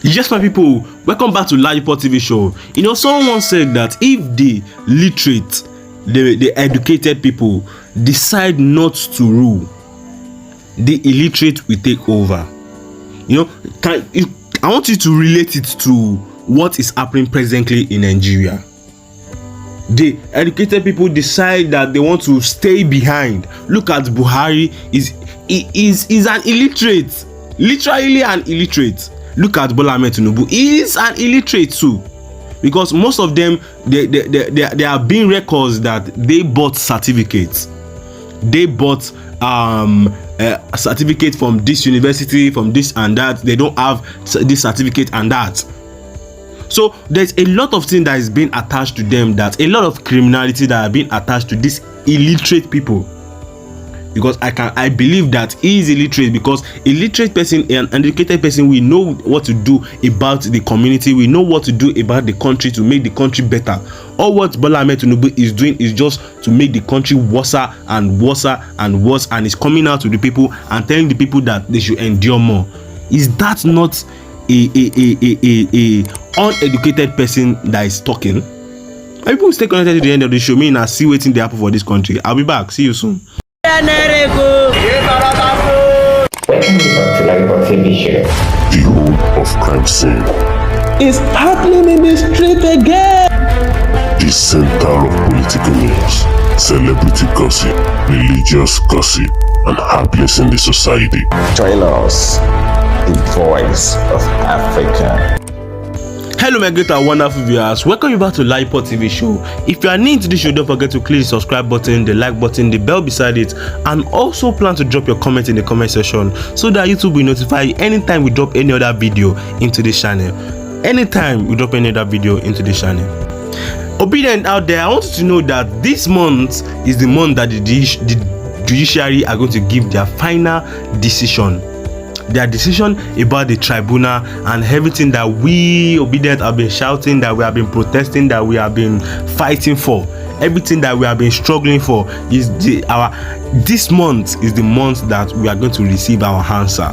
Yes, my people, welcome back to LAJUPOG TV show. You know, someone once said that if the literate, the educated people decide not to rule, the illiterate will take over. You know, I want you to relate it to what is happening presently in Nigeria. The educated people decide that they want to stay behind. Look at Buhari, is an illiterate, literally an illiterate. Look at Bola Ahmed Tinubu, he is an illiterate too, because most of them they are being records that they bought certificates. They bought a certificate from this university, from this and that. They don't have this certificate and that. So there's a lot of things that is being attached to them, that a lot of criminality that are being attached to these illiterate people. Because I believe that he is illiterate, because a literate person, an educated person, we know what to do about the community, we know what to do about the country to make the country better. All what Bola Ahmed Tinubu is doing is just to make the country worse and worse and worse, and is coming out to the people and telling the people that they should endure more. Is that not a uneducated person that is talking? People stay connected to the end of the show. Me and see waiting the happen for this country. I'll be back. See you soon. Welcome to LAJUPOG TV show. The whole of crime scene It's happening in the street again. the center of political news, celebrity gossip, religious gossip, and happiness in the society. Join us, the voice of Africa. Hello my great and wonderful viewers, welcome you back to LAJUPOG TV show. If you are new to this show, don't forget to click the subscribe button, the like button, the bell beside it, and also plan to drop your comment in the comment section so that YouTube will notify you anytime we drop any other video into this channel. Anytime we drop any other video into this channel. Obedient out there, I want you to know that this month is the month that the judiciary are going to give their final decision. Their decision about the tribunal and everything that we Obedient have been shouting, that we have been protesting, that we have been fighting for, everything that we have been struggling for, is this month is the month that we are going to receive our answer.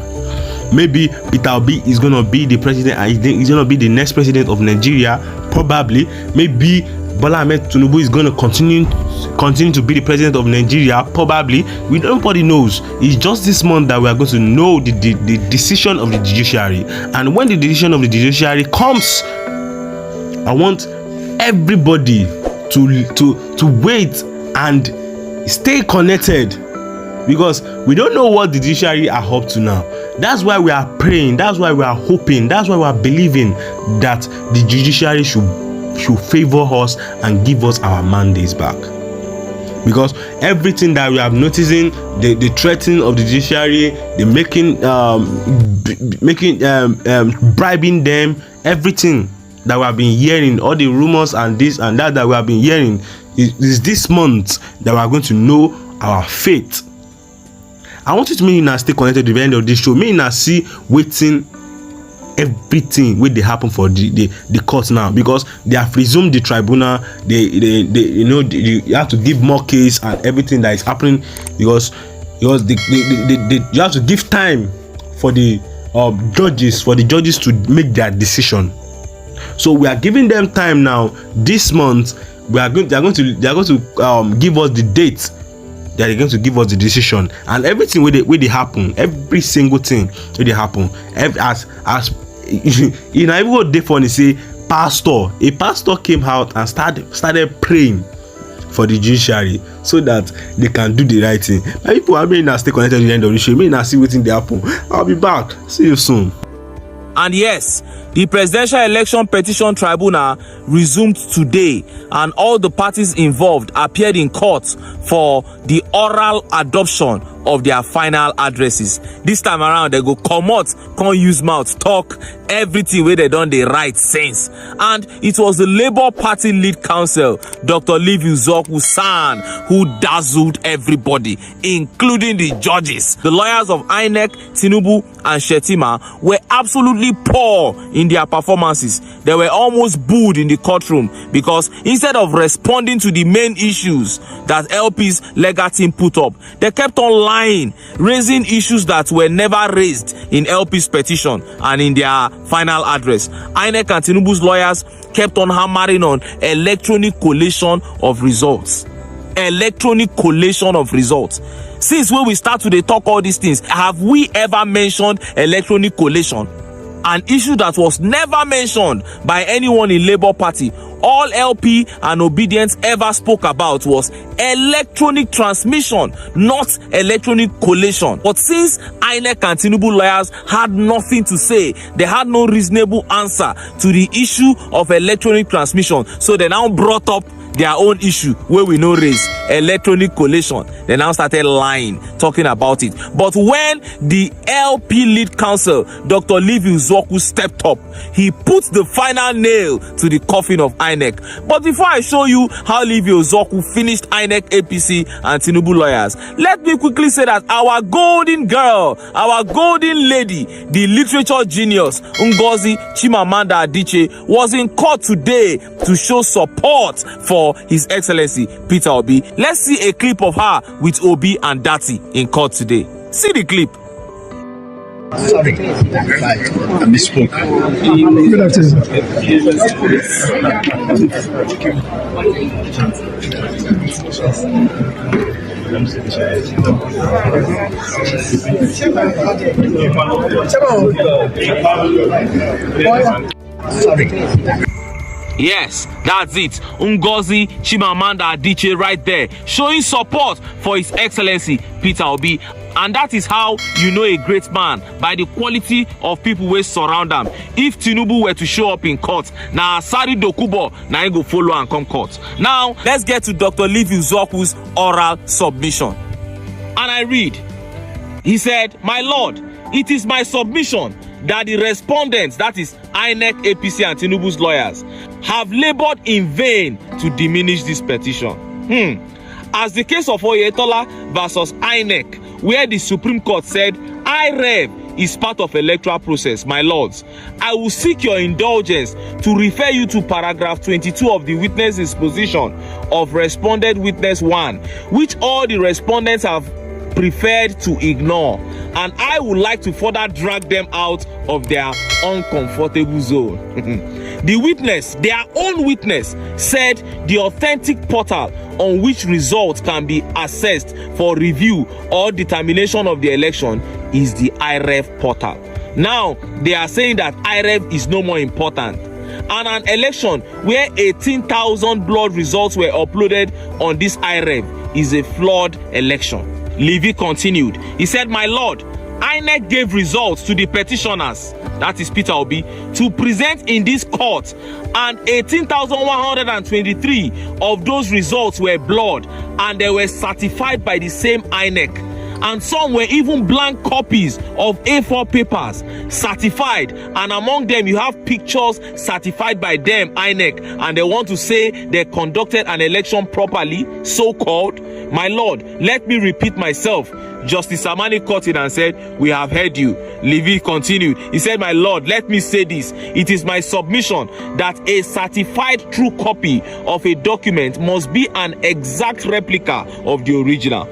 Maybe Peter Obi is going to be the president, and he's going to be the next president of Nigeria, probably. Maybe Bola Ahmed Tinubu is going to continue to be the president of Nigeria, probably. Nobody knows. It's just this month that we are going to know the decision of the judiciary. And when the decision of the judiciary comes, I want everybody to wait and stay connected, because we don't know what the judiciary are up to now. That's why we are praying, that's why we are hoping, that's why we are believing that the judiciary should favor us and give us our mandates back. Because everything that we have noticing, the threatening of the judiciary, the bribing them, everything that we have been hearing, all the rumors and this and that we have been hearing, is this month that we are going to know our fate. I want you to mean stay connected to the end of this show. Me and see waiting everything when they happen for the court now, because they have resumed the tribunal. You have to give more case and everything that is happening, because you have to give time for the judges to make their decision. So we are giving them time now. This month they are going to give us the date. They are going to give us the decision, and everything where they happen, every single thing where they happen, as you know, every day for say a pastor came out and started praying for the judiciary so that they can do the right thing. My people, I mean, stay connected to the end of the show. Me see waiting they happen. I'll be back. See you soon. And yes, the Presidential Election Petition Tribunal resumed today, and all the parties involved appeared in court for the oral adoption of their final addresses. This time around, they go come out, can't use mouth, talk everything where they done the right sense. And it was the Labour Party lead counsel, Dr. Liviu Zok-San, who dazzled everybody, including the judges. The lawyers of Inec, Tinubu, and Shetima were absolutely poor in their performances. They were almost booed in the courtroom, because instead of responding to the main issues that LP's legal team put up, they kept on lying, raising issues that were never raised in LP's petition and in their final address. INEC and Tinubu's lawyers kept on hammering on electronic collation of results. Electronic collation of results. Since when we start to talk all these things, have we ever mentioned electronic collation? An issue that was never mentioned by anyone in Labour Party. All LP and Obedience ever spoke about was electronic transmission, not electronic collation. But since INEC and Tinubu lawyers had nothing to say, they had no reasonable answer to the issue of electronic transmission, so they now brought up their own issue where we know raise electronic collation. They now started lying, talking about it. But when the LP lead counsel, Dr. Liviu Zoku, stepped up, he put the final nail to the coffin of INEC. But before I show you how Liviu Zoku finished INEC, APC and Tinubu lawyers, let me quickly say that our golden girl, our golden lady, the literature genius Ngozi Chimamanda Adichie, was in court today to show support for His Excellency Peter Obi. Let's see a clip of her with Obi and Dati in court today. See the clip. Sorry, I misspoke. Good afternoon. Sorry. Yes, that's it. Ngozi Chimamanda Adichie right there, showing support for His Excellency Peter Obi. And that is how you know a great man, by the quality of people who surround him. If Tinubu were to show up in court, now Asari Dokubo now he go follow and come court. Now let's get to Dr. Liviu Zoku's oral submission. And I read, he said, "My Lord, it is my submission that the respondents, that is INEC, APC and Tinubu's lawyers, have labored in vain to diminish this petition. As the case of Oyetola versus INEC, where the Supreme Court said IREV is part of electoral process, my lords, I will seek your indulgence to refer you to paragraph 22 of the witness disposition of respondent witness 1, which all the respondents have preferred to ignore, and I would like to further drag them out of their uncomfortable zone." The witness, their own witness, said the authentic portal on which results can be assessed for review or determination of the election is the IREV portal. Now, they are saying that IREV is no more important. And an election where 18,000 blood results were uploaded on this IREV is a flawed election. Levy continued. He said, "My lord, INEC gave results to the petitioners, that is Peter Obi, to present in this court, and 18,123 of those results were blood, and they were certified by the same INEC. And some were even blank copies of A4 papers certified, and among them you have pictures certified by them, INEC, and they want to say they conducted an election properly, so-called. My lord, let me repeat myself." Justice Amani cut in and said, "We have heard you." Levy continued. He said, "My lord, let me say this. It is my submission that a certified true copy of a document must be an exact replica of the original.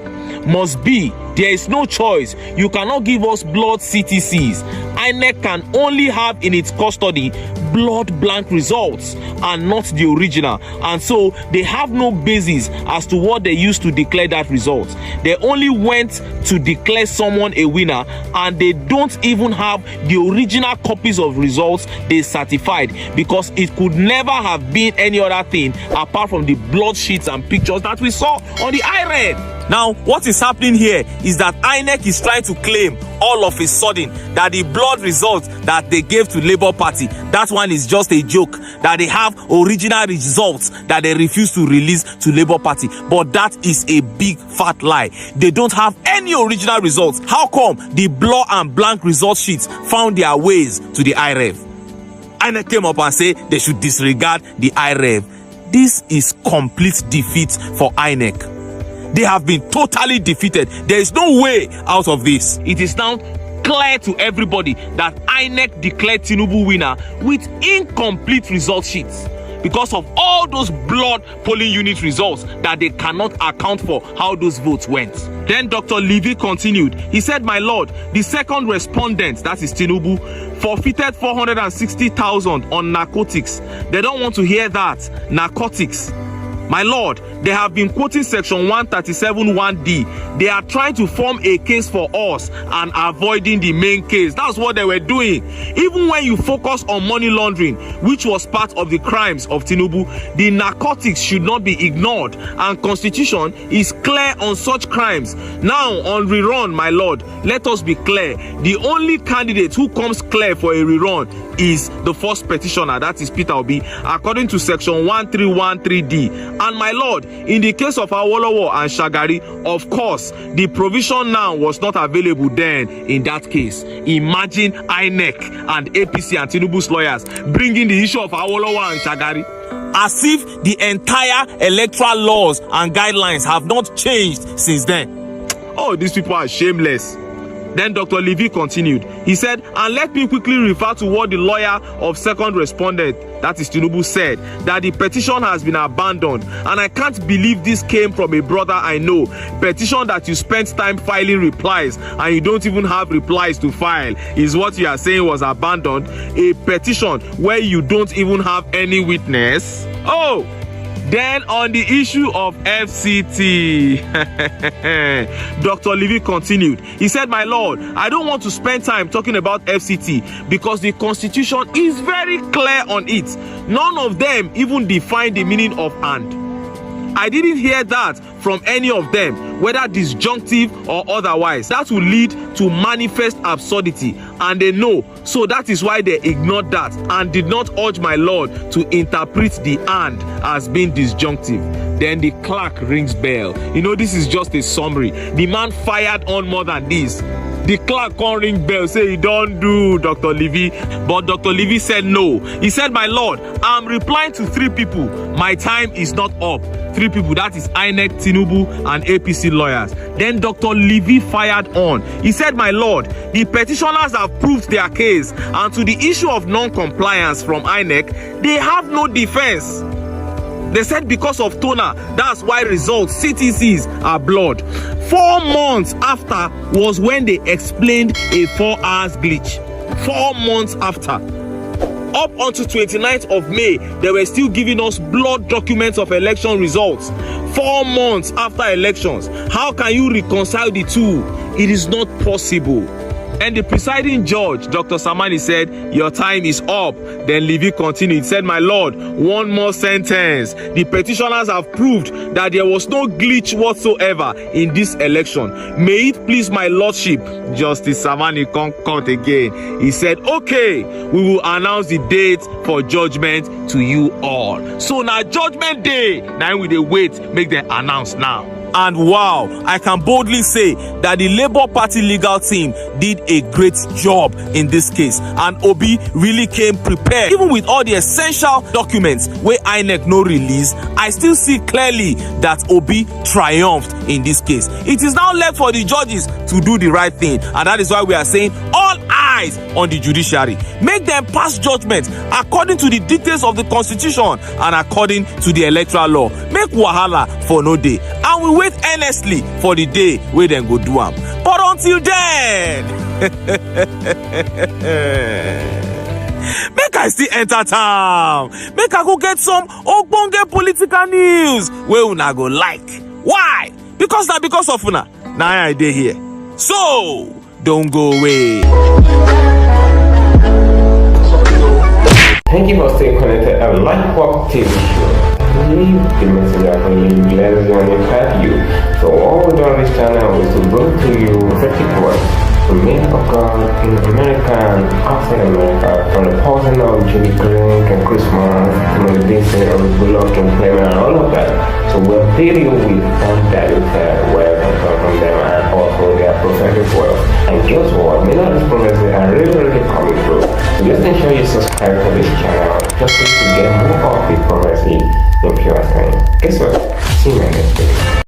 Must be. There is no choice. You cannot give us blood CTCs. INEC can only have in its custody blood blank results and not the original, and so they have no basis as to what they used to declare that result. They only went to declare someone a winner, and they don't even have the original copies of results they certified, because it could never have been any other thing apart from the blood sheets and pictures that we saw on the IREV." Now, what is happening here is that INEC is trying to claim all of a sudden that the blood results that they gave to Labour Party, that one is just a joke, that they have original results that they refuse to release to Labour Party. But that is a big fat lie. They don't have any original results. How come the blur and blank result sheets found their ways to the IREV? INEC came up and said they should disregard the IREV. This is complete defeat for INEC. They have been totally defeated. There is no way out of this. It is now clear to everybody that INEC declared Tinubu winner with incomplete result sheets. because of all those blood polling unit results that they cannot account for how those votes went. Then Dr. Levy continued. He said, my lord, the second respondent, that is Tinubu, forfeited 460,000 on narcotics. They don't want to hear that. Narcotics. My lord, they have been quoting section 137(1)(d). They are trying to form a case for us and avoiding the main case. That's what they were doing. Even when you focus on money laundering, which was part of the crimes of Tinubu, the narcotics should not be ignored, and constitution is clear on such crimes. Now, on rerun, my lord, let us be clear. The only candidate who comes clear for a rerun is the first petitioner, that is Peter Obi, according to section 1313D. And my lord, in the case of Awolowo and Shagari, of course, the provision now was not available then in that case. Imagine Inec and APC and Tinubu's lawyers bringing the issue of Awolowo and Shagari as if the entire electoral laws and guidelines have not changed since then. Oh, these people are shameless. Then Dr. Levy continued. He said, and let me quickly refer to what the lawyer of second respondent, that is Tinubu, said, that the petition has been abandoned. And I can't believe this came from a brother I know. Petition that you spent time filing replies and you don't even have replies to file is what you are saying was abandoned. A petition where you don't even have any witness. Oh! Then on the issue of FCT, Dr. Levy continued. He said, my lord, I don't want to spend time talking about FCT because the constitution is very clear on it. None of them even define the meaning of and. I didn't hear that from any of them, whether disjunctive or otherwise. That will lead to manifest absurdity, and they know. So that is why they ignored that and did not urge my lord to interpret the and as being disjunctive. Then the clerk rings bell. You know, this is just a summary. The man fired on more than this. The clerk can't ring bell, say he don't do, Dr. Levy. But Dr. Levy said no. He said, my lord, I'm replying to 3 people. My time is not up. 3 people, that is Inec, Tinubu, and APC lawyers. Then Dr. Levy fired on. He said, my lord, the petitioners have proved their case, and to the issue of non-compliance from Inec, they have no defense. They said because of toner, that's why results, CTCs, are blurred. 4 months after was when they explained a 4 hours glitch. 4 months after. Up until 29th of May, they were still giving us blurred documents of election results. 4 months after elections. How can you reconcile the two? It is not possible. And the presiding judge, Dr. Samani, said, your time is up. Then Levy continued, said, my lord, one more sentence. The petitioners have proved that there was no glitch whatsoever in this election. May it please my lordship, Justice Samani concurred again. He said, okay, we will announce the date for judgment to you all. So now judgment day, now we dey wait, make them announce now. And wow, I can boldly say that the Labour Party legal team did a great job in this case, and Obi really came prepared. Even with all the essential documents where INEC no release, I still see clearly that Obi triumphed in this case. It is now left for the judges to do the right thing, and that is why we are saying all eyes on the judiciary. Make them pass judgment according to the dictates of the constitution and according to the electoral law. Make wahala for no day, and we wait earnestly for the day where them go do am. But until then, make I still enter town. Make I go get some ogbonge political news wey una go like. Why? Because of una. Now I dey here. So don't go away. Thank you for staying connected at LAJUPOG TV show. Leave the message for you, bless you and impact you. So all we do on this channel is to bring to you prophetic words from men of God in America and outside America, from the pausing of Judy Green and Christmas, from the dancing of the Bullock employment and all of that. So we'll update you with undiluted words from them and also their prophetic words. And guess what? Many of these promises are really coming through. So just ensure you subscribe to this channel just to get more of the prophecy in pure time. Guess what? See you next week.